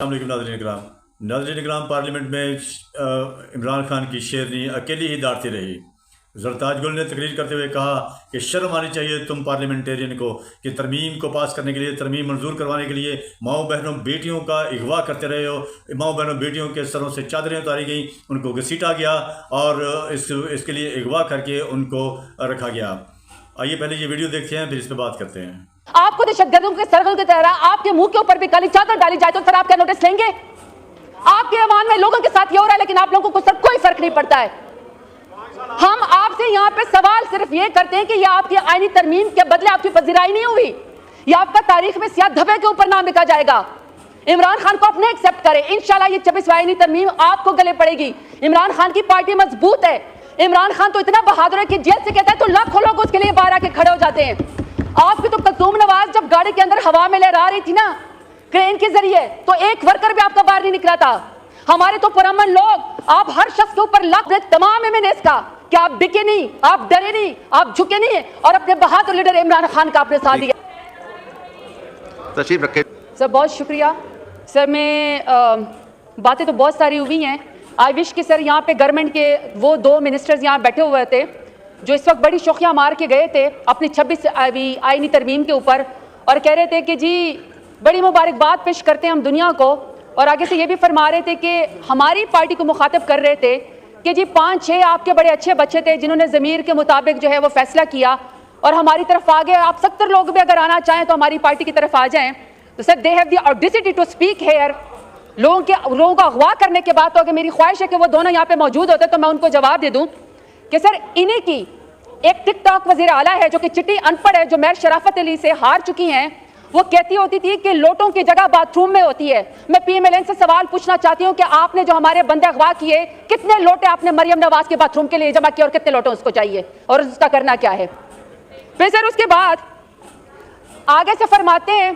السلام علیکم ناظرین اکرام پارلیمنٹ میں عمران خان کی شیرنی اکیلی ہی داڑتی رہی۔ زرتاج گل نے تقریر کرتے ہوئے کہا کہ شرم آنی چاہیے تم پارلیمنٹیرین کو کہ ترمیم کو پاس کرنے کے لیے، ترمیم منظور کروانے کے لیے ماؤں بہنوں بیٹیوں کا اغوا کرتے رہے ہو۔ ماؤں بہنوں بیٹیوں کے سروں سے چادریں اتاری گئیں، ان کو گھسیٹا گیا اور اس کے لیے اغوا کر کے ان کو رکھا گیا۔ آئیے پہلے یہ ویڈیو دیکھتے ہیں، پھر اس پہ بات کرتے ہیں۔ آپ کو دہشت گردوں کے سرغل کی طرح آپ کے منہ کے اوپر بھی کالی چادر ڈالی جائے تو سر آپ کیا نوٹس لیں گے؟ آپ کے ایوان میں لوگوں کے ساتھ یہ ہو رہا ہے لیکن آپ لوگوں کو سر کوئی فرق نہیں پڑتا ہے۔ ہم آپ سے یہاں پہ سوال صرف یہ کرتے ہیں کہ یہ آپ کی آئینی ترمیم کے بدلے آپ کی پذیرائی نہیں ہوئی، یہ آپ کا تاریخ میں سیاہ دھبے کے اوپر نام لکھا جائے گا۔ عمران خان کو اپنے ایکسپٹ کرے، انشاءاللہ یہ 26 آئینی ترمیم آپ کو گلے پڑے گی۔ عمران خان کی پارٹی مضبوط ہے، عمران خان تو اتنا بہادر ہے کہ جیل سے کہتا ہے تو لاکھوں لوگ اس کے لیے باہر آ کے کھڑے ہو جاتے ہیں۔ آپ کی تو کلثوم نواز جب گاڑی کے اندر ہوا میں لہرا رہی تھی نا کرین کے ذریعے تو ایک ورکر بھی آپ کا باہر نہیں نکلا تھا۔ ہمارے تو پرامن لوگ، آپ ہر شخص کے اوپر لاکھ تمام ایمنیس کا کہ آپ بکے نہیں، آپ ڈرے نہیں، آپ جھکے نہیں اور اپنے بہادر لیڈر عمران خان کا اپنے ساتھ دیا۔ تشریف رکھے سر بہت شکریہ سر، میں باتیں تو بہت ساری ہوئی ہیں۔ آئی وش کہ سر یہاں پہ گورنمنٹ کے وہ 2 منسٹرز یہاں بیٹھے ہوئے تھے جو اس وقت بڑی شوخیاں مار کے گئے تھے اپنی 26 آئینی ترمیم کے اوپر اور کہہ رہے تھے کہ جی بڑی مبارکباد پیش کرتے ہیں ہم دنیا کو، اور آگے سے یہ بھی فرما رہے تھے کہ ہماری پارٹی کو مخاطب کر رہے تھے کہ جی 5-6 آپ کے بڑے اچھے بچے تھے جنہوں نے ضمیر کے مطابق جو ہے وہ فیصلہ کیا اور ہماری طرف آ گئے، آپ 70 لوگ بھی اگر آنا چاہیں تو ہماری پارٹی کی طرف آ جائیں۔ تو sir they have the audacity to speak here. لوگوں کو اغوا کرنے کے بعد تو اگر میری خواہش ہے کہ وہ دونوں یہاں پہ موجود ہوتے تو میں ان کو جواب دے دوں کہ سر انہیں کی ایک ٹک ٹاک وزیر اعلیٰ ہے جو کہ چٹی ان پڑھ ہے، جو میر شرافت علی سے ہار چکی ہیں، وہ کہتی ہوتی تھی کہ لوٹوں کی جگہ باتھ روم میں ہوتی ہے۔ میں پی ایم ایل این سے سوال پوچھنا چاہتی ہوں کہ آپ نے جو ہمارے بندے اغوا کیے کتنے لوٹے آپ نے مریم نواز کے باتھ روم کے لیے جمع کیے اور کتنے لوٹوں اس کو چاہیے اور اس کا کرنا کیا ہے؟ پھر سر اس کے بعد آگے سے فرماتے ہیں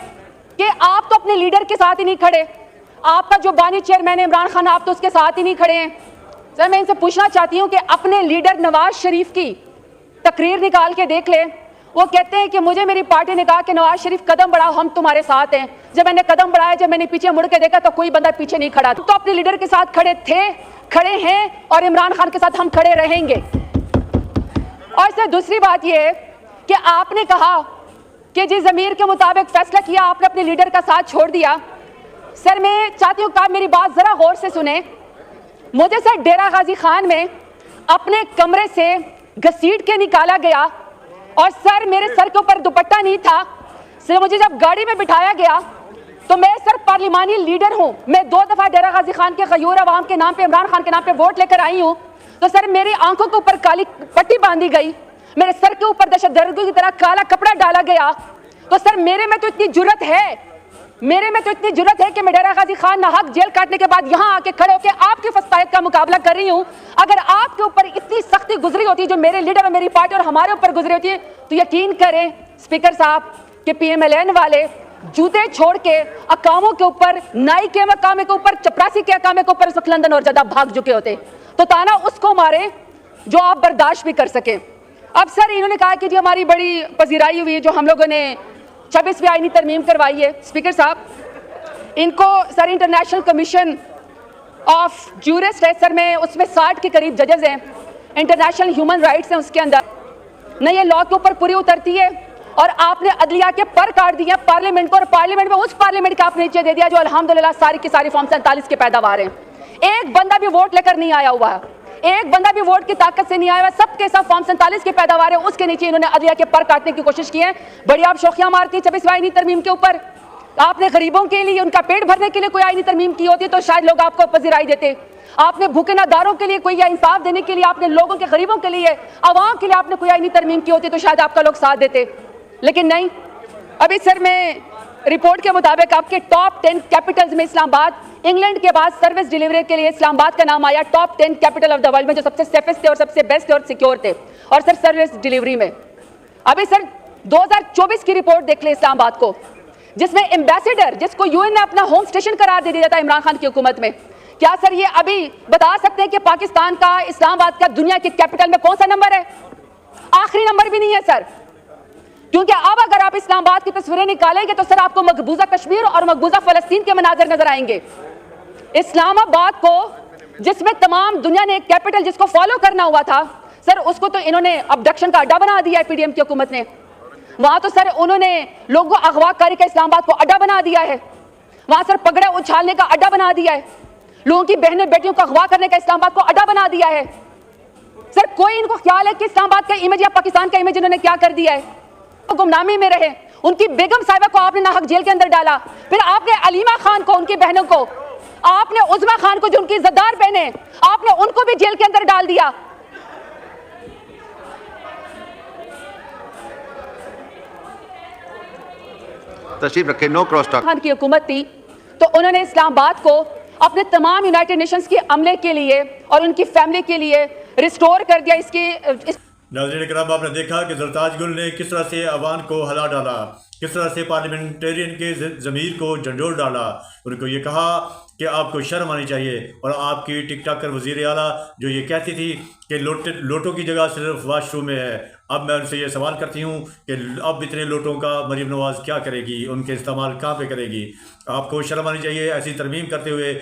کہ آپ تو اپنے لیڈر کے ساتھ ہی نہیں کھڑے، آپ کا جو بانی چیئرمین عمران خان آپ تو اس کے ساتھ ہی نہیں کھڑے ہیں۔ سر میں ان سے پوچھنا چاہتی ہوں کہ اپنے لیڈر نواز شریف کی تقریر نکال کے دیکھ لیں، وہ کہتے ہیں کہ مجھے میری پارٹی نے کہا کہ نواز شریف قدم بڑھاؤ ہم تمہارے ساتھ ہیں۔ جب میں نے قدم بڑھایا، جب میں نے پیچھے مڑ کے دیکھا تو کوئی بندہ پیچھے نہیں کھڑا، تو اپنے لیڈر کے ساتھ کھڑے تھے، کھڑے ہیں اور عمران خان کے ساتھ ہم کھڑے رہیں گے۔ اور سر دوسری بات یہ ہے کہ آپ نے کہا کہ جی ضمیر کے مطابق فیصلہ کیا، آپ نے اپنے لیڈر کا ساتھ چھوڑ دیا۔ سر میں چاہتی ہوں کہ آپ میری بات ذرا غور سے سنیں۔ مجھے سر ڈیرہ غازی خان میں اپنے کمرے سے گھسیٹ کے نکالا گیا اور سر میرے سر کے اوپر دوپٹہ نہیں تھا۔ سر مجھے جب گاڑی میں بٹھایا گیا تو میں سر پارلیمانی لیڈر ہوں، میں 2 دفعہ ڈیرہ غازی خان کے غیور عوام کے نام پہ عمران خان کے نام پہ ووٹ لے کر آئی ہوں، تو سر میری آنکھوں کے اوپر کالی پٹی باندھی گئی، میرے سر کے اوپر دہشت گردوں کی طرح کالا کپڑا ڈالا گیا۔ تو سر میرے میں تو اتنی جرت ہے کہ میں ڈیرہ غازی خان ناحق جیل کاٹنے کے بعد یہاں آ کے کھڑے ہو کے آپ کی فسطائیت کا مقابلہ کر رہی ہوں۔ اگر آپ کے اوپر اتنی سختی گزری ہوتی جو میرے لیڈر اور میری پارٹی اور ہمارے اوپر گزری ہوتی ہے تو یقین کریں اسپیکر صاحب کہ پی ایم ایل این والے جوتے چھوڑ کے اقاموں کے اوپر، نائی کے مقامے کے اوپر، چپراسی کے اقامے کے اوپر اس وقت لندن اور جدہ بھاگ چکے ہوتے، تو تانا اس کو مارے جو آپ برداشت بھی کر سکیں۔ اب سر انہوں نے کہا کہ جی ہماری بڑی پذیرائی ہوئی ہے جو ہم لوگوں نے 26ویں آئینی ترمیم کروائی ہے۔ اسپیکر صاحب ان کو سر انٹرنیشنل کمیشن آف جورسٹ ہے سر، میں اس میں 60 کے قریب ججز ہیں، انٹرنیشنل ہیومن رائٹس ہیں اس کے اندر، نہ یہ لاء کے اوپر پوری اترتی ہے اور آپ نے عدلیہ کے پر کاٹ دیے پارلیمنٹ کو، اور پارلیمنٹ میں اس پارلیمنٹ کا آپ نے نیچے دے دیا جو الحمدللہ ساری کی ساری فارم 47 کے پیداوار ہیں۔ ایک بندہ بھی ووٹ لے کر نہیں آیا ہوا ہے، ایک بندہ بھی ووٹ کی طاقت سے نہیں آیا ہوا، سب کے سب فارم 47 کے پیداوار ہیں، اس کے نیچے انہوں نے عدلیہ کے پر کاٹنے کی کوشش کی ہے۔ بڑی آپ شوخیاں مارتی 26 آئینی ترمیم کے اوپر۔ آپ نے غریبوں کے لیے، ان کا پیٹ بھرنے کے لیے کوئی آئینی ترمیم کی ہوتی تو شاید لوگ آپ کو پذیرائی دیتے۔ آپ نے بھوکے ناداروں کے لیے کوئی یا انصاف دینے کے لیے، آپ نے لوگوں کے غریبوں کے لیے، عوام کے لیے آپ نے کوئی آئینی ترمیم کی ہوتی تو شاید آپ کا لوگ ساتھ دیتے، لیکن نہیں۔ ابھی سر میں رپورٹ کے مطابق آپ کے ٹاپ 10 کیپٹلز میں اسلام آباد، انگلینڈ کے بعد سروس ڈیلیوری کے لیے اسلام آباد کا نام آیا top 10 capital of the world میں، جو سب سے سیفسٹ تھے اور سب سے بیسٹ اور سیکیور تھے، اور سر سروس ڈیلیوری میں۔ ابھی سر 2024 کی رپورٹ دیکھ لیں اسلام آباد کو، جس میں ایمبیسیڈر، جس کو UN نے اپنا ہوم اسٹیشن قرار دے دیا تھا عمران خان کی حکومت میں، کیا سر یہ ابھی بتا سکتے ہیں کہ پاکستان کا، اسلام آباد کا دنیا کی کیپٹل میں کون سا نمبر ہے؟ آخری نمبر بھی نہیں ہے سر۔ کیونکہ اب اگر آپ اسلام آباد کی تصویریں نکالیں گے تو سر آپ کو مقبوضہ کشمیر اور مقبوضہ فلسطین کے مناظر نظر آئیں گے. اسلام آباد کو جس میں تمام دنیا نے ایک کیپٹل جس کو فالو کرنا ہوا تھا سر اس کو تو انہوں نے ابڈکشن کا اڈا بنا دیا ہے پی ڈی ایم کی حکومت نے. وہاں تو سر انہوں نے لوگوں کو اغوا کاری کا اسلام آباد کو اڈا بنا دیا ہے. وہاں سر پگڑے اچھالنے کا اڈا بنا دیا ہے. لوگوں کی بہنیں بیٹیوں کو اغوا کرنے کا اسلام آباد کو اڈا بنا دیا ہے. سر کوئی ان کو خیال ہے کہ اسلام آباد کا امیج یا پاکستان کا امیج انہوں نے کیا کر دیا ہے؟ وہ گمنامی میں رہے. ان کی بیگم صاحبہ کو آپ نے ناحق جیل کے اندر ڈالا. پھر آپ نے علیمہ خان کو ان کی بہنوں کو, آپ نے عظمیٰ خان کو جو ان کی عزتدار بہنیں, آپ نے ان کو بھی جیل کے اندر ڈال دیا. تشریف رکھیں. نو کراس ٹاک. خان کی حکومت تھی تو انہوں نے اسلام آباد کو اپنے تمام یونائٹڈ نیشنز کے عملے کے لیے اور ان کی فیملی کے لیے ریسٹور کر دیا. ناظرین کرام, آپ نے دیکھا کہ زرتاج گل نے کس طرح سے عوام کو ہلا ڈالا, کس طرح سے پارلیمنٹرین کے ضمیر کو جھنجھوڑ ڈالا. ان کو یہ کہا کہ آپ کو شرم آنی چاہیے. اور آپ کی ٹک ٹاکر وزیر اعلیٰ جو یہ کہتی تھی کہ لوٹوں کی جگہ صرف واش روم میں ہے, اب میں ان سے یہ سوال کرتی ہوں کہ اب اتنے لوٹوں کا مریم نواز کیا کرے گی, ان کے استعمال کہاں پہ کرے گی؟ آپ کو شرم آنی چاہیے ایسی ترمیم کرتے ہوئے.